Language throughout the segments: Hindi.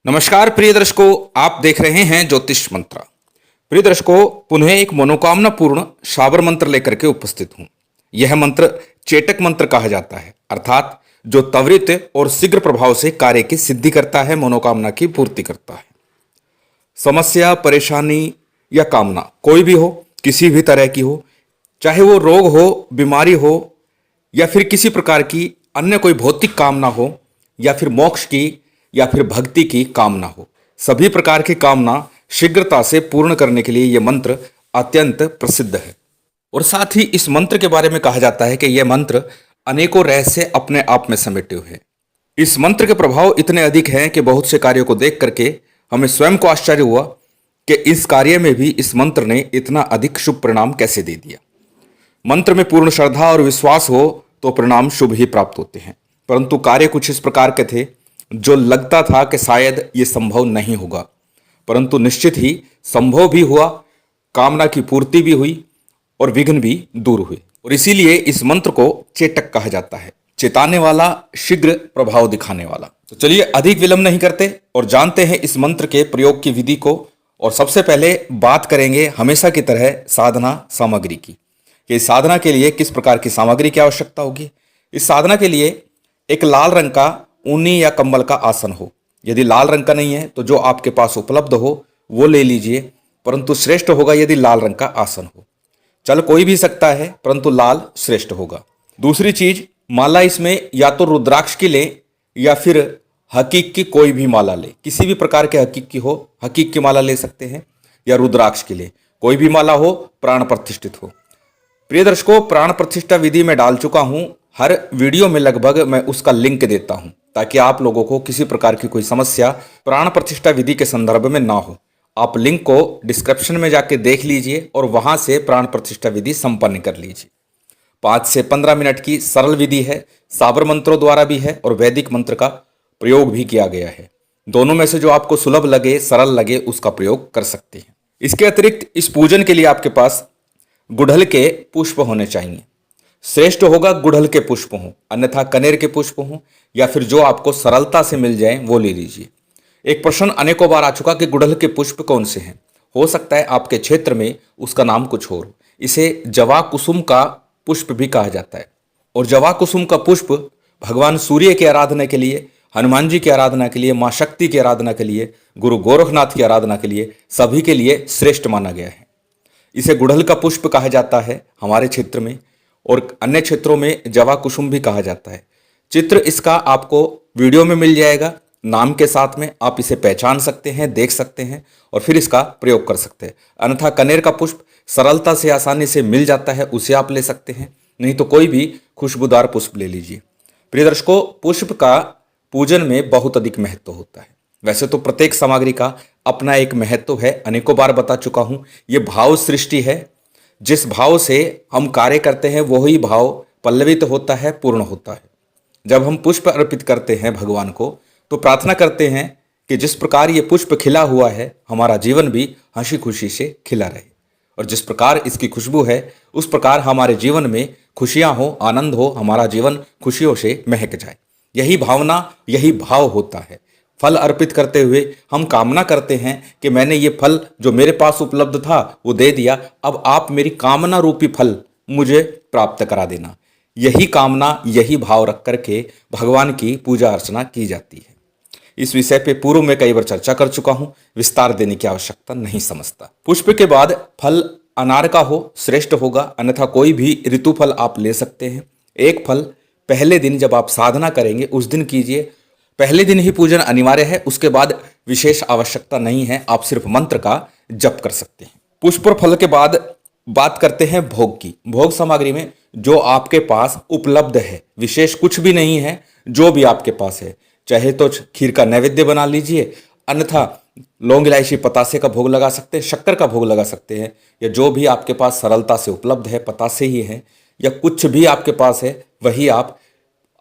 नमस्कार प्रिय दर्शकों, आप देख रहे हैं ज्योतिष मंत्र। प्रिय दर्शकों, पुनः एक मनोकामना पूर्ण शाबर मंत्र लेकर के उपस्थित हूं। यह मंत्र चेटक मंत्र कहा जाता है, अर्थात जो त्वरित और शीघ्र प्रभाव से कार्य की सिद्धि करता है, मनोकामना की पूर्ति करता है। समस्या, परेशानी या कामना कोई भी हो, किसी भी तरह की हो, चाहे वो रोग हो, बीमारी हो या फिर किसी प्रकार की अन्य कोई भौतिक कामना हो या फिर मोक्ष की या फिर भक्ति की कामना हो, सभी प्रकार की कामना शीघ्रता से पूर्ण करने के लिए यह मंत्र अत्यंत प्रसिद्ध है। और साथ ही इस मंत्र के बारे में कहा जाता है कि यह मंत्र अनेकों रहस्य अपने आप में समेटे हुए हैं। इस मंत्र के प्रभाव इतने अधिक हैं कि बहुत से कार्यों को देख करके हमें स्वयं को आश्चर्य हुआ कि इस कार्य में भी इस मंत्र ने इतना अधिक शुभ परिणाम कैसे दे दिया। मंत्र में पूर्ण श्रद्धा और विश्वास हो तो परिणाम शुभ ही प्राप्त होते हैं, परंतु कार्य कुछ इस प्रकार के थे जो लगता था कि शायद ये संभव नहीं होगा, परंतु निश्चित ही संभव भी हुआ, कामना की पूर्ति भी हुई और विघ्न भी दूर हुए। और इसीलिए इस मंत्र को चेटक कहा जाता है, चेताने वाला, शीघ्र प्रभाव दिखाने वाला। तो चलिए अधिक विलंब नहीं करते और जानते हैं इस मंत्र के प्रयोग की विधि को। और सबसे पहले बात करेंगे हमेशा की तरह साधना सामग्री की, कि साधना के लिए किस प्रकार की सामग्री की आवश्यकता होगी। इस साधना के लिए एक लाल रंग का ऊनी या कंबल का आसन हो। यदि लाल रंग का नहीं है तो जो आपके पास उपलब्ध हो वो ले लीजिए, परंतु श्रेष्ठ होगा यदि लाल रंग का आसन हो। चल कोई भी सकता है, परंतु लाल श्रेष्ठ होगा। दूसरी चीज, माला इसमें या तो रुद्राक्ष की ले या फिर हकीक की कोई भी माला ले, किसी भी प्रकार के हकीक की हो, हकीक की माला ले सकते हैं, या रुद्राक्ष की ले, कोई भी माला हो, प्राण प्रतिष्ठित हो। प्रिय दर्शकों, प्राण प्रतिष्ठा विधि में डाल चुका हूं, हर वीडियो में लगभग मैं उसका लिंक देता हूं, ताकि आप लोगों को किसी प्रकार की कोई समस्या प्राण प्रतिष्ठा विधि के संदर्भ में ना हो। आप लिंक को डिस्क्रिप्शन में जाके देख लीजिए और वहां से प्राण प्रतिष्ठा विधि संपन्न कर लीजिए। 5 से 15 मिनट की सरल विधि है, साबर मंत्रों द्वारा भी है और वैदिक मंत्र का प्रयोग भी किया गया है। दोनों में से जो आपको सुलभ लगे, सरल लगे, उसका प्रयोग कर सकते हैं। इसके अतिरिक्त इस पूजन के लिए आपके पास गुड़हल के पुष्प होने चाहिए। श्रेष्ठ होगा गुड़हल के पुष्प हों, अन्यथा कनेर के पुष्प हों, या फिर जो आपको सरलता से मिल जाए वो ले लीजिए। एक प्रश्न अनेकों बार आ चुका कि गुड़हल के पुष्प कौन से हैं। हो सकता है आपके क्षेत्र में उसका नाम कुछ और। इसे जवा कुसुम का पुष्प भी कहा जाता है। और जवा कुसुम का पुष्प भगवान सूर्य की आराधना के लिए, हनुमान जी की आराधना के लिए, माँ शक्ति की आराधना के लिए, गुरु गोरखनाथ की आराधना के लिए, सभी के लिए श्रेष्ठ माना गया है। इसे गुड़हल का पुष्प कहा जाता है हमारे क्षेत्र में, और अन्य क्षेत्रों में जवा कुसुम भी कहा जाता है। चित्र इसका आपको वीडियो में मिल जाएगा, नाम के साथ में आप इसे पहचान सकते हैं, देख सकते हैं और फिर इसका प्रयोग कर सकते हैं। अन्यथा कनेर का पुष्प सरलता से, आसानी से मिल जाता है, उसे आप ले सकते हैं, नहीं तो कोई भी खुशबूदार पुष्प ले लीजिए। प्रिय दर्शकों, पुष्प का पूजन में बहुत अधिक महत्व होता है। वैसे तो प्रत्येक सामग्री का अपना एक महत्व है, अनेकों बार बता चुका हूं। ये भाव सृष्टि है, जिस भाव से हम कार्य करते हैं वही भाव पल्लवित होता है, पूर्ण होता है। जब हम पुष्प अर्पित करते हैं भगवान को, तो प्रार्थना करते हैं कि जिस प्रकार ये पुष्प खिला हुआ है, हमारा जीवन भी हंसी खुशी से खिला रहे, और जिस प्रकार इसकी खुशबू है उस प्रकार हमारे जीवन में खुशियां हो, आनंद हो, हमारा जीवन खुशियों से महक जाए। यही भावना, यही भाव होता है। फल अर्पित करते हुए हम कामना करते हैं कि मैंने ये फल जो मेरे पास उपलब्ध था वो दे दिया, अब आप मेरी कामना रूपी फल मुझे प्राप्त करा देना। यही कामना, यही भाव रख करके भगवान की पूजा अर्चना की जाती है। इस विषय पे पूर्व में कई बार चर्चा कर चुका हूं, विस्तार देने की आवश्यकता नहीं समझता। पुष्प के बाद फल अनार का हो, श्रेष्ठ होगा, अन्यथा कोई भी ऋतु फल आप ले सकते हैं। एक फल पहले दिन जब आप साधना करेंगे उस दिन कीजिए, पहले दिन ही पूजन अनिवार्य है, उसके बाद विशेष आवश्यकता नहीं है, आप सिर्फ मंत्र का जप कर सकते हैं। पुष्प और फल के बाद बात करते हैं भोग की। भोग सामग्री में जो आपके पास उपलब्ध है, विशेष कुछ भी नहीं है, जो भी आपके पास है, चाहे तो खीर का नैवेद्य बना लीजिए, अन्यथा लौंग, इलायची, पतासे का भोग लगा सकते हैं, शक्कर का भोग लगा सकते हैं, या जो भी आपके पास सरलता से उपलब्ध है, पतासे ही है या कुछ भी आपके पास है, वही आप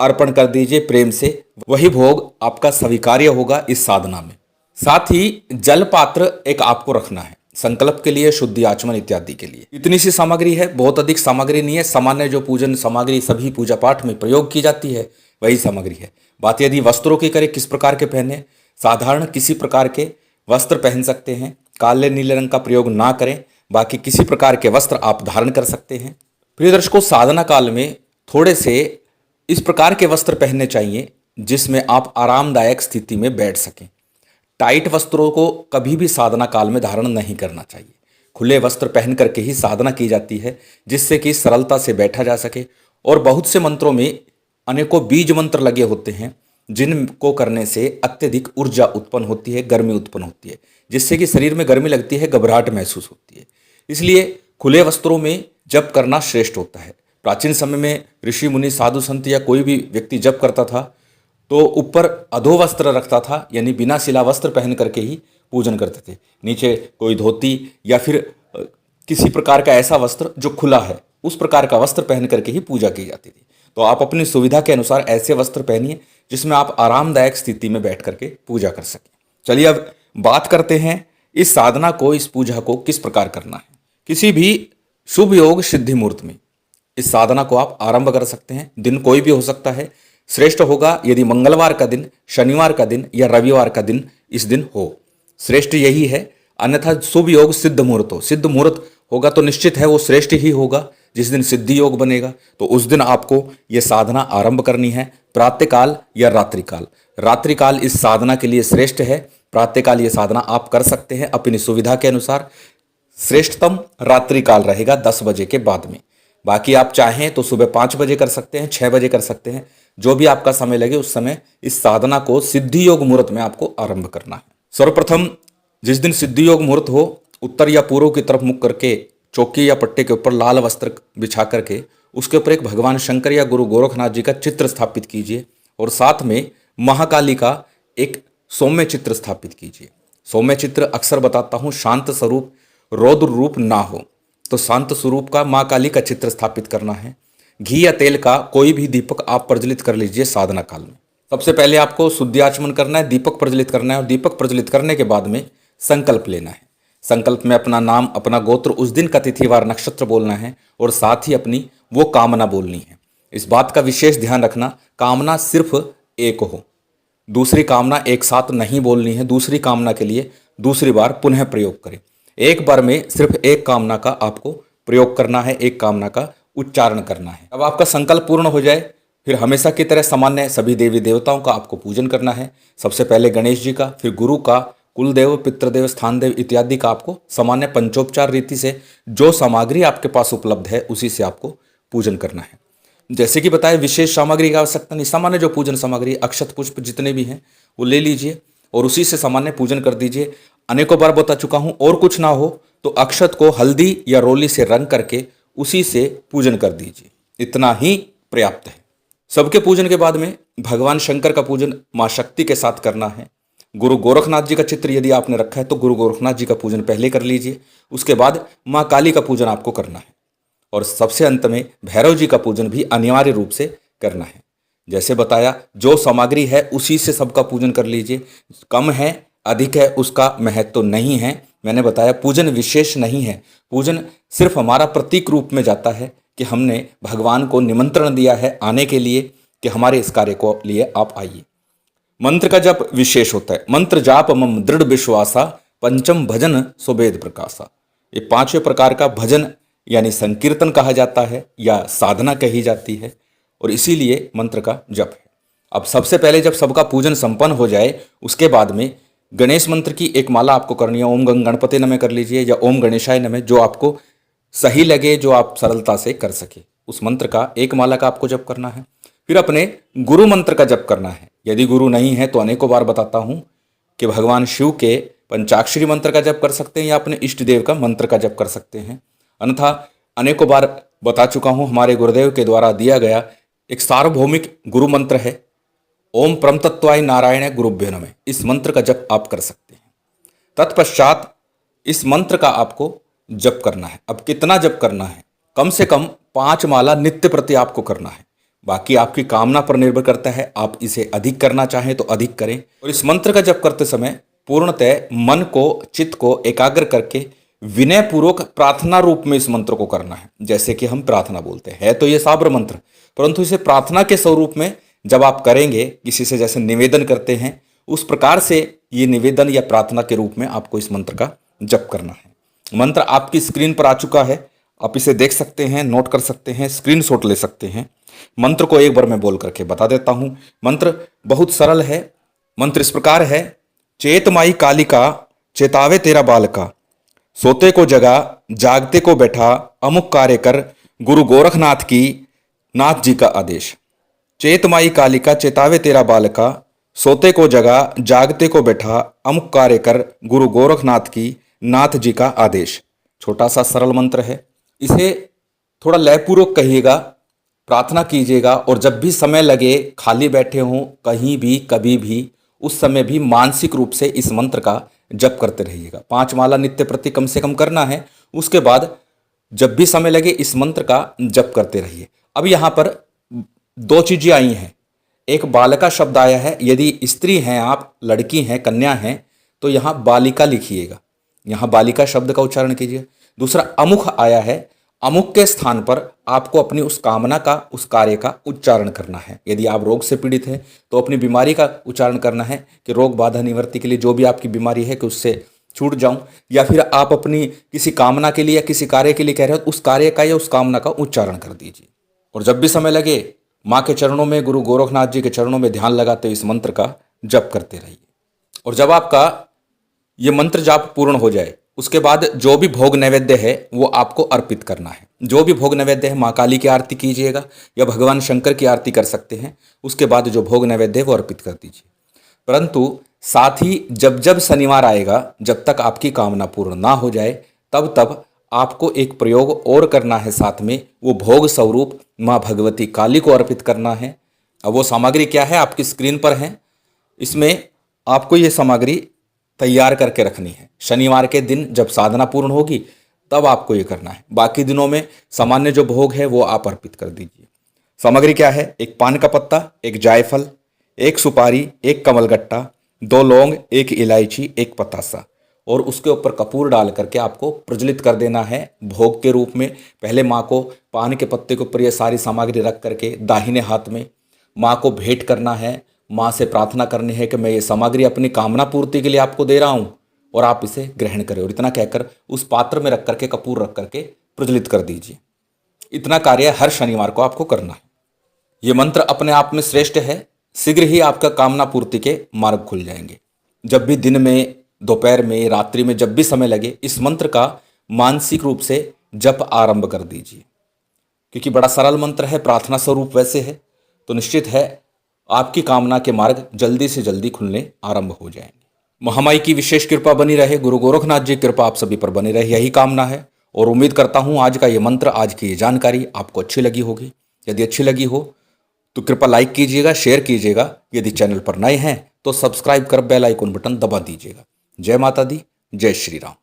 अर्पण कर दीजिए प्रेम से। वही भोग आपका स्वीकार्य होगा इस साधना में। साथ ही जल पात्र एक आपको रखना है, संकल्प के लिए, शुद्धि आचमन इत्यादि के लिए। इतनी सी सामग्री है, बहुत अधिक सामग्री नहीं है। सामान्य जो पूजन सामग्री सभी पूजा पाठ में प्रयोग की जाती है वही सामग्री है। बात यदि वस्त्रों की करें, किस प्रकार के पहने, साधारण किसी प्रकार के वस्त्र पहन सकते हैं। काले नीले रंग का प्रयोग ना करें, बाकी किसी प्रकार के वस्त्र आप धारण कर सकते हैं। प्रिय दर्शकों, साधना काल में थोड़े से इस प्रकार के वस्त्र पहनने चाहिए जिसमें आप आरामदायक स्थिति में बैठ सकें। टाइट वस्त्रों को कभी भी साधना काल में धारण नहीं करना चाहिए। खुले वस्त्र पहन करके ही साधना की जाती है, जिससे कि सरलता से बैठा जा सके। और बहुत से मंत्रों में अनेकों बीज मंत्र लगे होते हैं, जिनको करने से अत्यधिक ऊर्जा उत्पन्न होती है, गर्मी उत्पन्न होती है, जिससे कि शरीर में गर्मी लगती है, घबराहट महसूस होती है। इसलिए खुले वस्त्रों में जप करना श्रेष्ठ होता है। प्राचीन समय में ऋषि मुनि साधु संत या कोई भी व्यक्ति जप करता था तो ऊपर अधो वस्त्र रखता था, यानी बिना सिला वस्त्र पहन करके ही पूजन करते थे। नीचे कोई धोती या फिर किसी प्रकार का ऐसा वस्त्र जो खुला है, उस प्रकार का वस्त्र पहन करके ही पूजा की जाती थी। तो आप अपनी सुविधा के अनुसार ऐसे वस्त्र पहनिए जिसमें आप आरामदायक स्थिति में बैठ करके पूजा कर सकें। चलिए अब बात करते हैं इस साधना को, इस पूजा को किस प्रकार करना है। किसी भी शुभ योग सिद्धि मुहूर्त में इस साधना को आप आरंभ कर सकते हैं। दिन कोई भी हो सकता है। श्रेष्ठ होगा यदि मंगलवार का दिन, शनिवार का दिन या रविवार का दिन इस दिन हो, श्रेष्ठ यही है। अन्यथा शुभ योग सिद्ध मुहूर्त हो, सिद्ध मुहूर्त होगा तो निश्चित है वो श्रेष्ठ ही होगा। जिस दिन सिद्धि योग बनेगा तो उस दिन आपको ये साधना आरंभ करनी है, प्रातःकाल या रात्रिकाल। रात्रिकाल इस साधना के लिए श्रेष्ठ है। प्रातःकाल ये साधना आप कर सकते हैं अपनी सुविधा के अनुसार। श्रेष्ठतम रात्रिकाल रहेगा 10 बजे के बाद में। बाकी आप चाहें तो सुबह 5 बजे कर सकते हैं, 6 बजे कर सकते हैं, जो भी आपका समय लगे उस समय इस साधना को सिद्धि योग मुहूर्त में आपको आरंभ करना है। सर्वप्रथम जिस दिन सिद्धि योग मुहूर्त हो, उत्तर या पूर्व की तरफ मुख करके चौकी या पट्टे के ऊपर लाल वस्त्र बिछा करके उसके ऊपर एक भगवान शंकर या गुरु गोरखनाथ जी का चित्र स्थापित कीजिए और साथ में महाकाली का एक सौम्य चित्र स्थापित कीजिए। सौम्य चित्र अक्सर बताता हूँ शांत स्वरूप, रौद्र रूप ना हो, तो शांत स्वरूप का माँ काली का चित्र स्थापित करना है। घी या तेल का कोई भी दीपक आप प्रज्वलित कर लीजिए साधना काल में। सबसे पहले आपको शुद्धि आचमन करना है, दीपक प्रज्वलित करना है और दीपक प्रज्वलित करने के बाद में संकल्प लेना है। संकल्प में अपना नाम, अपना गोत्र, उस दिन का तिथिवार नक्षत्र बोलना है और साथ ही अपनी वो कामना बोलनी है। इस बात का विशेष ध्यान रखना, कामना सिर्फ एक हो, दूसरी कामना एक साथ नहीं बोलनी है। दूसरी कामना के लिए दूसरी बार पुनः प्रयोग करें। एक बार में सिर्फ एक कामना का आपको प्रयोग करना है, एक कामना का उच्चारण करना है। अब आपका संकल्प पूर्ण हो जाए फिर हमेशा की तरह सामान्य सभी देवी देवताओं का आपको पूजन करना है। सबसे पहले गणेश जी का, फिर गुरु का, कुलदेव, पितृदेव, स्थानदेव इत्यादि का आपको सामान्य पंचोपचार रीति से जो सामग्री आपके पास उपलब्ध है उसी से आपको पूजन करना है। जैसे कि बताया, विशेष सामग्री की आवश्यकता नहीं, सामान्य जो पूजन सामग्री, अक्षत पुष्प जितने भी हैं वो ले लीजिए और उसी से सामान्य पूजन कर दीजिए। अनेकों बार बता चुका हूँ, और कुछ ना हो तो अक्षत को हल्दी या रोली से रंग करके उसी से पूजन कर दीजिए, इतना ही पर्याप्त है। सबके पूजन के बाद में भगवान शंकर का पूजन माँ शक्ति के साथ करना है। गुरु गोरखनाथ जी का चित्र यदि आपने रखा है तो गुरु गोरखनाथ जी का पूजन पहले कर लीजिए, उसके बाद माँ काली का पूजन आपको करना है और सबसे अंत में भैरव जी का पूजन भी अनिवार्य रूप से करना है। जैसे बताया, जो सामग्री है उसी से सबका पूजन कर लीजिए। कम है अधिक है उसका महत्व तो नहीं है। मैंने बताया पूजन विशेष नहीं है, पूजन सिर्फ हमारा प्रतीक रूप में जाता है कि हमने भगवान को निमंत्रण दिया है आने के लिए कि हमारे इस कार्य को लिए आप आइए। मंत्र का जप विशेष होता है। मंत्र जाप मम दृढ़ विश्वासा, पंचम भजन सुबेद प्रकाशा। ये 5वें प्रकार का भजन यानी संकीर्तन कहा जाता है या साधना कही जाती है और इसीलिए मंत्र का जप है। अब सबसे पहले जब सबका पूजन संपन्न हो जाए उसके बाद में गणेश मंत्र की एक माला आपको करनी है। ओम गंग गणपति नमः कर लीजिए या ओम गणेशाय नमः, जो आपको सही लगे, जो आप सरलता से कर सके, उस मंत्र का एक माला का आपको जप करना है। फिर अपने गुरु मंत्र का जप करना है। यदि गुरु नहीं है तो अनेकों बार बताता हूँ कि भगवान शिव के पंचाक्षरी मंत्र का जप कर सकते हैं या अपने इष्ट देव का मंत्र का जप कर सकते हैं। अन्यथा अनेकों बार बता चुका हूँ, हमारे गुरुदेव के द्वारा दिया गया एक सार्वभौमिक गुरु मंत्र है, ओम परम तत्वाय नारायण गुरुभ्यो नमः। इस मंत्र का जप आप कर सकते हैं। तत्पश्चात इस मंत्र का आपको जप करना है। अब कितना जप करना है? कम से कम 5 माला नित्य प्रति आपको करना है। बाकी आपकी कामना पर निर्भर करता है, आप इसे अधिक करना चाहें तो अधिक करें। और इस मंत्र का जप करते समय पूर्णतः मन को, चित्त को एकाग्र करके विनय पूर्वक प्रार्थना रूप में इस मंत्र को करना है। जैसे कि हम प्रार्थना बोलते हैं, है तो ये साबर मंत्र, परंतु इसे प्रार्थना के स्वरूप में जब आप करेंगे, किसी से जैसे निवेदन करते हैं उस प्रकार से ये निवेदन या प्रार्थना के रूप में आपको इस मंत्र का जप करना है। मंत्र आपकी स्क्रीन पर आ चुका है, आप इसे देख सकते हैं, नोट कर सकते हैं, स्क्रीनशॉट ले सकते हैं। मंत्र को एक बार मैं बोल करके बता देता हूं। मंत्र बहुत सरल है। मंत्र इस प्रकार है, चेतमाई कालिका चेतावे तेरा बालका, सोते को जगा जागते को बैठा, अमुक कार्य कर गुरु गोरखनाथ की नाथ जी का आदेश। चेतमाई कालिका चेतावे तेरा बालका, सोते को जगा जागते को बैठा, अमुक कार्य कर गुरु गोरखनाथ की नाथ जी का आदेश। छोटा सा सरल मंत्र है, इसे थोड़ा लयपूर्वक कहिएगा, प्रार्थना कीजिएगा, और जब भी समय लगे, खाली बैठे हों, कहीं भी कभी भी, उस समय भी मानसिक रूप से इस मंत्र का जप करते रहिएगा। 5 माला नित्य प्रति कम से कम करना है। उसके बाद जब भी समय लगे इस मंत्र का जप करते रहिए। अब यहाँ पर 2 चीजें आई हैं। एक बालिका शब्द आया है, यदि स्त्री हैं आप, लड़की हैं, कन्या हैं, तो यहाँ बालिका लिखिएगा, यहाँ बालिका शब्द का उच्चारण कीजिए। दूसरा अमुख आया है, अमुक के स्थान पर आपको अपनी उस कामना का, उस कार्य का उच्चारण करना है। यदि आप रोग से पीड़ित हैं तो अपनी बीमारी का उच्चारण करना है कि रोग बाधा निवृत्ति के लिए जो भी आपकी बीमारी है कि उससे छूट जाऊं, या फिर आप अपनी किसी कामना के लिए या किसी कार्य के लिए कह रहे हो, उस कार्य का या उस कामना का उच्चारण कर दीजिए। और जब भी समय लगे माँ के चरणों में, गुरु गोरखनाथ जी के चरणों में ध्यान लगाते हुए इस मंत्र का जप करते रहिए। और जब आपका ये मंत्र जाप पूर्ण हो जाए, उसके बाद जो भी भोग नैवेद्य है वो आपको अर्पित करना है। जो भी भोग नैवेद्य है, माँ काली की आरती कीजिएगा या भगवान शंकर की आरती कर सकते हैं। उसके बाद जो भोग नैवेद्य है वो अर्पित कर दीजिए। परंतु साथ ही जब जब शनिवार आएगा, जब तक आपकी कामना पूर्ण ना हो जाए, तब तब आपको एक प्रयोग और करना है साथ में, वो भोग स्वरूप माँ भगवती काली को अर्पित करना है। अब वो सामग्री क्या है आपकी स्क्रीन पर है। इसमें आपको ये सामग्री तैयार करके रखनी है। शनिवार के दिन जब साधना पूर्ण होगी तब आपको ये करना है। बाकी दिनों में सामान्य जो भोग है वो आप अर्पित कर दीजिए। सामग्री क्या है? एक पान का पत्ता, एक जायफल, एक सुपारी, एक कमलगट्टा, 2 लौंग, 1 इलायची, 1 पतासा, और उसके ऊपर कपूर डाल करके आपको प्रज्वलित कर देना है भोग के रूप में। पहले माँ को पान के पत्ते के ऊपर ये सारी सामग्री रख करके दाहिने हाथ में माँ को भेंट करना है। माँ से प्रार्थना करनी है कि मैं ये सामग्री अपनी कामना पूर्ति के लिए आपको दे रहा हूँ और आप इसे ग्रहण करें। और इतना कहकर उस पात्र में रख करके, कपूर रख करके प्रज्वलित कर दीजिए। इतना कार्य हर शनिवार को आपको करना है। ये मंत्र अपने आप में श्रेष्ठ है। शीघ्र ही आपका कामना पूर्ति के मार्ग खुल जाएंगे। जब भी दिन में, दोपहर में, रात्रि में, जब भी समय लगे, इस मंत्र का मानसिक रूप से जप आरंभ कर दीजिए। क्योंकि बड़ा सरल मंत्र है, प्रार्थना स्वरूप वैसे है, तो निश्चित है आपकी कामना के मार्ग जल्दी से जल्दी खुलने आरंभ हो जाएंगे। महामाई की विशेष कृपा बनी रहे, गुरु गोरखनाथ जी की कृपा आप सभी पर बनी रहे, यही कामना है। और उम्मीद करता हूँ आज का ये मंत्र, आज की ये जानकारी आपको अच्छी लगी होगी। यदि अच्छी लगी हो तो कृपया लाइक कीजिएगा, शेयर कीजिएगा। यदि चैनल पर नए हैं तो सब्सक्राइब कर बेल आइकन बटन दबा दीजिएगा। जय माता दी, जय श्री राम।